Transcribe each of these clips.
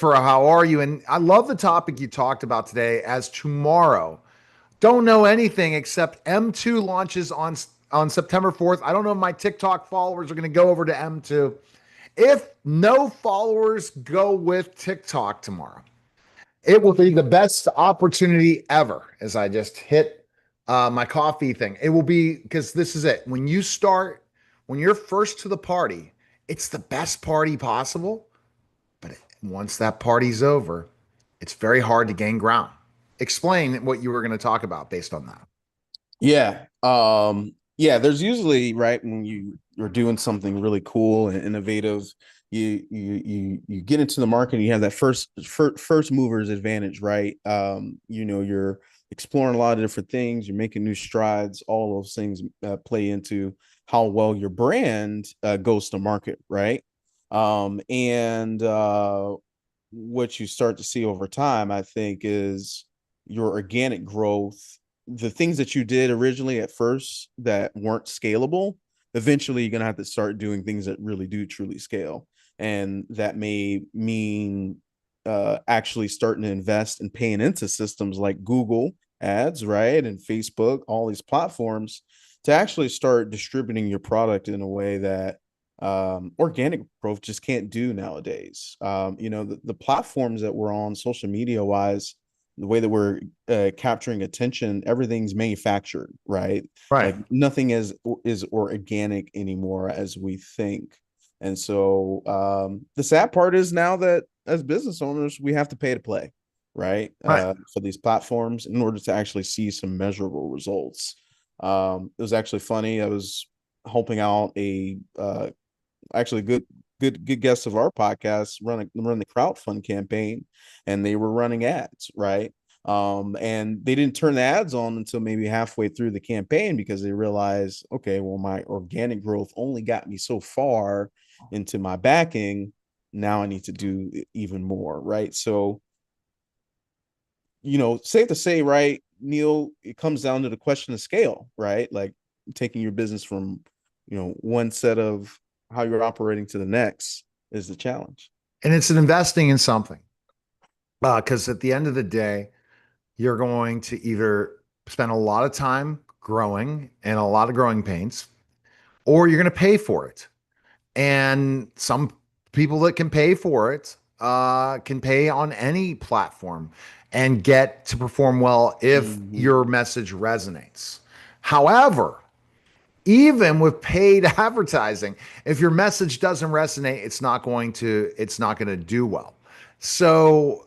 Christopher. How are you? And I love the topic you talked about today, as tomorrow, don't know anything except M2 launches on September 4th. I don't know if my TikTok followers are going to go over to M2. If no followers go with TikTok tomorrow, it will be the best opportunity ever. As I just hit my coffee thing, it will be, because this is it. When you're first to the party, it's the best party possible. But once that party's over, it's very hard to gain ground. Explain what you were going to talk about based on that. Yeah. Yeah, there's usually, right, when you're doing something really cool and innovative, you get into the market and you have that first movers advantage, right? You're exploring a lot of different things, you're making new strides, all those things play into how well your brand goes to market, right? And what you start to see over time, I think, is your organic growth. The things that you did originally at first that weren't scalable, eventually you're going to have to start doing things that really do truly scale. And that may mean actually starting to invest and paying into systems like Google ads, right? And Facebook, all these platforms, to actually start distributing your product in a way that organic growth just can't do nowadays. The platforms that we're on social media wise, the way that we're capturing attention, everything's manufactured, right? Right. Like nothing is organic anymore as we think. And so the sad part is now that as business owners, we have to pay to play, right? Right. For these platforms in order to actually see some measurable results. It was actually funny. I was helping out a actually good guests of our podcast run the crowdfund campaign, and they were running ads, right? And they didn't turn the ads on until maybe halfway through the campaign because they realized, okay, well, my organic growth only got me so far into my backing. Now I need to do even more, right? So, safe to say, right, Neil, it comes down to the question of scale, right? Like taking your business from, one set of how you're operating to the next is the challenge. And it's an investing in something. Because at the end of the day, you're going to either spend a lot of time growing and a lot of growing pains, or you're going to pay for it. And some people that can pay for it can pay on any platform and get to perform well if Mm-hmm. your message resonates. However, even with paid advertising, if your message doesn't resonate, it's not going to do well. So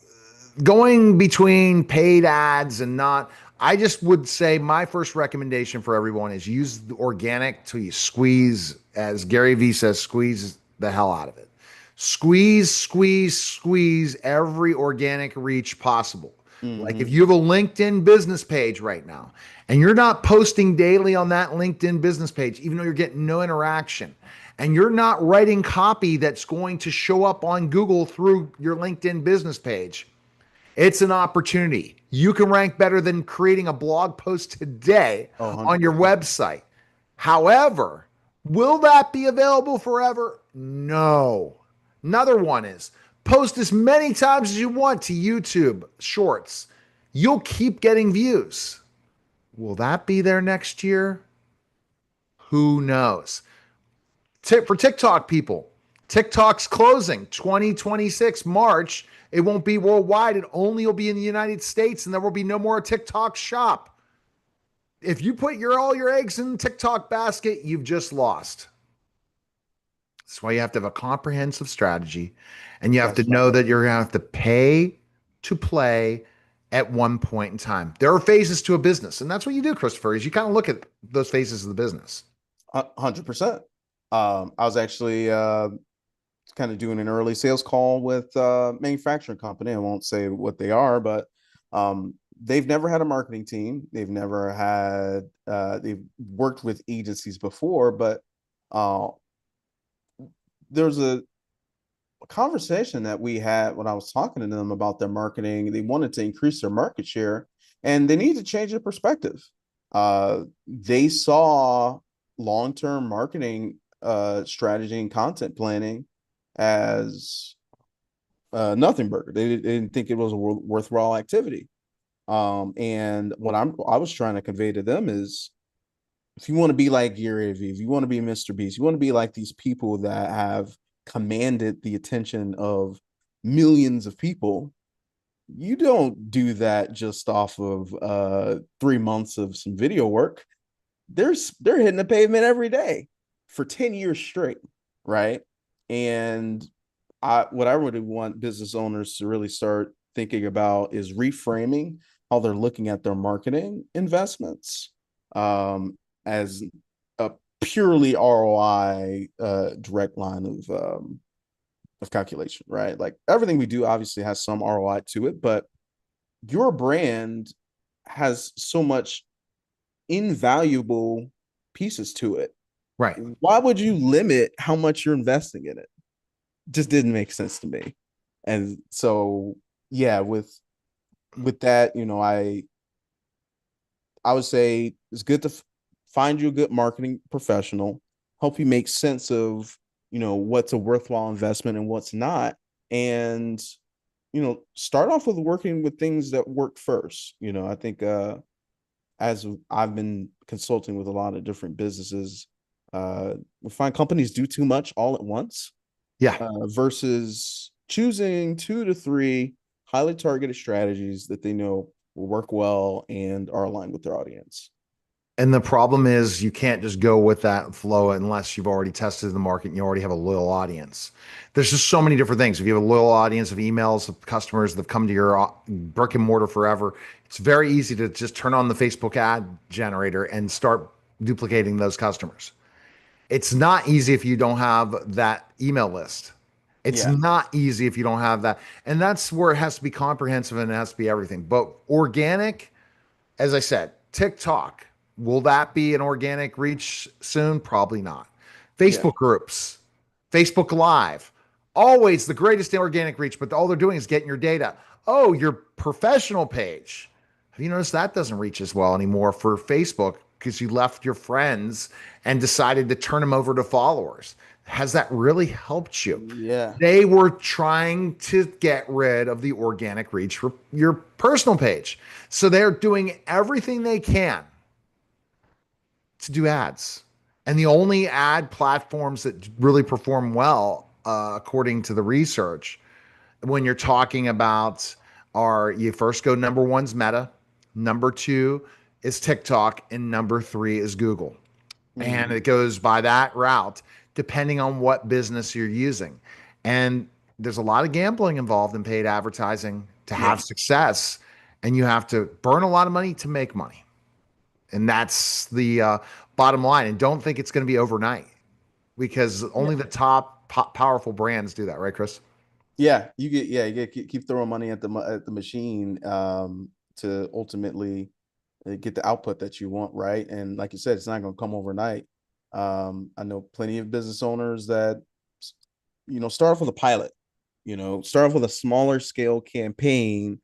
going between paid ads and not, I just would say my first recommendation for everyone is use the organic till you squeeze, as Gary Vee says, squeeze the hell out of it. Squeeze every organic reach possible. Like if Mm-hmm. you have a LinkedIn business page right now and you're not posting daily on that LinkedIn business page, even though you're getting no interaction, and you're not writing copy that's going to show up on Google through your LinkedIn business page, it's an opportunity. You can rank better than creating a blog post today Oh, on your 100%. website. However, will that be available forever? No. Another one is post as many times as you want to YouTube shorts. You'll keep getting views. Will that be there next year? Who knows? For TikTok people, TikTok's closing 2026 March. It won't be worldwide. It only will be in the United States, and there will be no more TikTok shop. If you put all your eggs in the TikTok basket, you've just lost. That's why you have to have a comprehensive strategy, and you have to That's know that you're going to have to pay to play at one point in time. There are phases to a business, and that's what you do, Christopher, is you kind of look at those phases of the business. 100%. I was actually kind of doing an early sales call with a manufacturing company. I won't say what they are, but they've never had a marketing team. They've worked with agencies before, but uh, there's a conversation that we had when I was talking to them about their marketing. They wanted to increase their market share and they need to change their perspective. They saw long-term marketing strategy and content planning as Nothing Burger. They didn't think it was a worthwhile activity. And what I was trying to convey to them is, if you want to be like Gary Vee, if you want to be Mr. Beast, you want to be like these people that have commanded the attention of millions of people, you don't do that just off of 3 months of some video work. They're hitting the pavement every day for 10 years straight, right? And what I really want business owners to really start thinking about is reframing how they're looking at their marketing investments, as a purely ROI direct line of calculation, right? Like everything we do obviously has some ROI to it, but your brand has so much invaluable pieces to it. Right. Why would you limit how much you're investing in it? Just didn't make sense to me. And so yeah, with that, I would say it's good to find you a good marketing professional, help you make sense of, what's a worthwhile investment and what's not. And, start off with working with things that work first. I think, as I've been consulting with a lot of different businesses, we find companies do too much all at once, Yeah. versus choosing 2 to 3 highly targeted strategies that they know will work well and are aligned with their audience. And the problem is you can't just go with that flow unless you've already tested the market and you already have a loyal audience. There's just so many different things. If you have a loyal audience of emails of customers that have come to your brick and mortar forever, it's very easy to just turn on the Facebook ad generator and start duplicating those customers. It's not easy if you don't have that email list. It's Yeah. not easy if you don't have that. And that's where it has to be comprehensive and it has to be everything. But organic, as I said, TikTok, will that be an organic reach soon? Probably not. Yeah. Facebook groups, Facebook Live, always the greatest organic reach, but all they're doing is getting your data. Oh, your professional page. Have you noticed that doesn't reach as well anymore for Facebook because you left your friends and decided to turn them over to followers? Has that really helped you? Yeah. They were trying to get rid of the organic reach for your personal page. So they're doing everything they can to do ads. And the only ad platforms that really perform well, according to the research, when you're talking about, are you first go number one's Meta, number two is TikTok, and number three is Google. And Mm-hmm. it goes by that route, depending on what business you're using. And there's a lot of gambling involved in paid advertising to have Yeah. success. And you have to burn a lot of money to make money. And that's the bottom line. And don't think it's going to be overnight because Yeah. only the top powerful brands do that, right, Chris? You keep throwing money at the machine, to ultimately get the output that you want, right? And like you said, it's not going to come overnight. I know plenty of business owners that start off with a pilot, start off with a smaller scale campaign,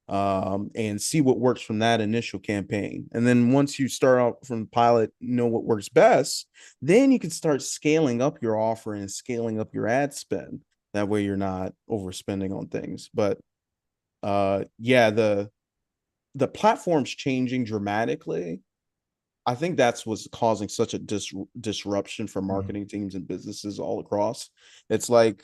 and see what works from that initial campaign. And then once you start out from the pilot, know what works best, then you can start scaling up your offer and scaling up your ad spend. That way you're not overspending on things. But yeah, the platform's changing dramatically. I think that's what's causing such a disruption for Mhm. marketing teams and businesses all across. It's like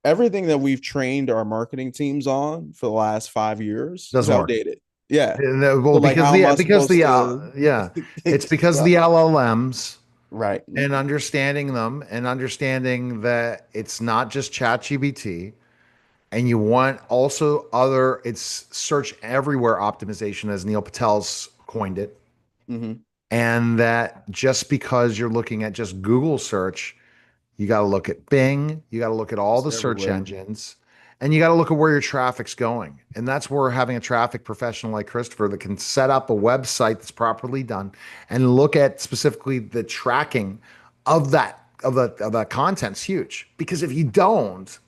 everything that we've trained our marketing teams on for the last 5 years is Doesn't work. outdated. Yeah. Well, So like, how am I because supposed the to yeah, it's get because stuff? the LLMs Right. and understanding them and understanding that it's not just ChatGPT and you want also other, it's search everywhere optimization as Neil Patel's coined it. Hmm. And that just because you're looking at just Google search, you got to look at Bing, you got to look at all It's the search everywhere. engines, and you got to look at where your traffic's going. And that's where having a traffic professional like Christopher that can set up a website that's properly done and look at specifically the tracking of that content's huge. Because if you don't,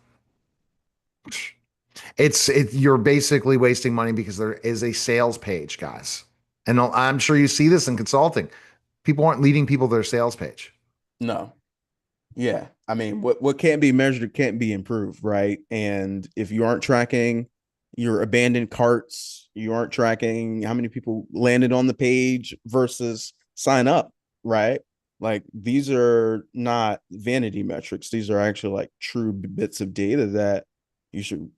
you're basically wasting money because there is a sales page, guys. And I'm sure you see this in consulting. People aren't leading people to their sales page. No. Yeah. I mean, what can't be measured can't be improved, right? And if you aren't tracking your abandoned carts, you aren't tracking how many people landed on the page versus sign up, right? Like these are not vanity metrics. These are actually like true bits of data that you should,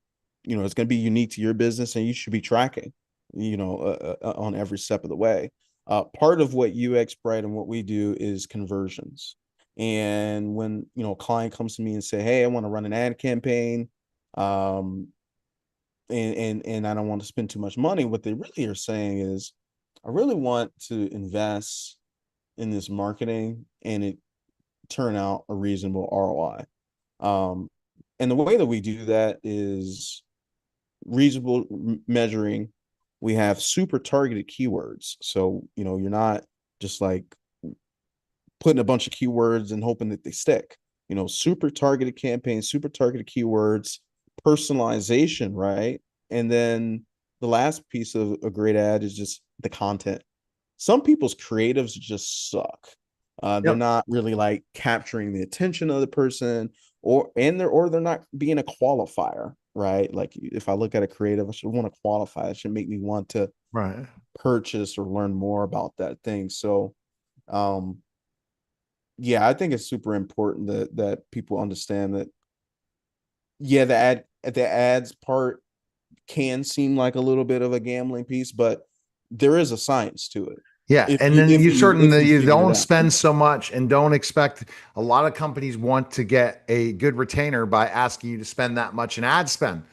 it's going to be unique to your business and you should be tracking, on every step of the way. Part of what UX Bright and what we do is conversions. And when a client comes to me and say, "Hey, I want to run an ad campaign, um, and I don't want to spend too much money," what they really are saying is, "I really want to invest in this marketing and it turn out a reasonable ROI." And the way that we do that is reasonable measuring. We have super targeted keywords, so you're not just like putting a bunch of keywords and hoping that they stick. Super targeted campaigns, super targeted keywords, personalization, right? And then the last piece of a great ad is just the content. Some people's creatives just suck. They're Yep. not really like capturing the attention of the person, or they're not being a qualifier, right? Like if I look at a creative, I should want to qualify. It should make me want to Right. purchase or learn more about that thing. So um yeah, I think it's super important that people understand that, yeah, the ads part can seem like a little bit of a gambling piece, but there is a science to it. Yeah, If and you then if you you if certainly you you figure it don't out. spend so much and don't expect a lot of companies want to get a good retainer by asking you to spend that much in ad spend.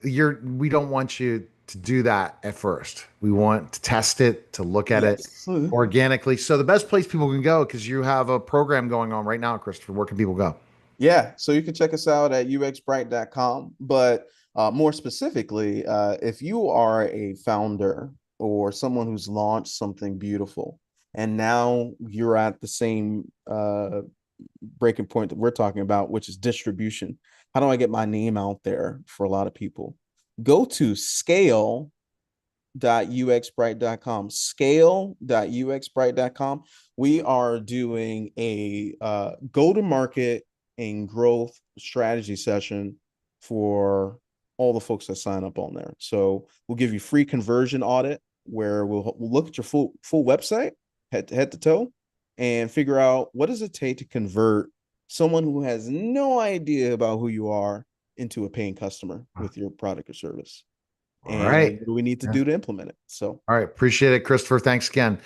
We don't want you to do that at first. We want to test it, to look at it Yes. organically. So the best place people can go, because you have a program going on right now, Christopher, where can people go? Yeah, so you can check us out at uxbright.com. But more specifically, if you are a founder or someone who's launched something beautiful, and now you're at the same breaking point that we're talking about, which is distribution. How do I get my name out there for a lot of people? Go to scale.uxbright.com. Scale.uxbright.com. We are doing a go to market and growth strategy session for all the folks that sign up on there. So we'll give you free conversion audit where we'll look at your full website head to toe and figure out what does it take to convert someone who has no idea about who you are into a paying customer with your product or service, All and right. what do we need to Yeah. do to implement it. So All right. Appreciate it, Christopher. Thanks again.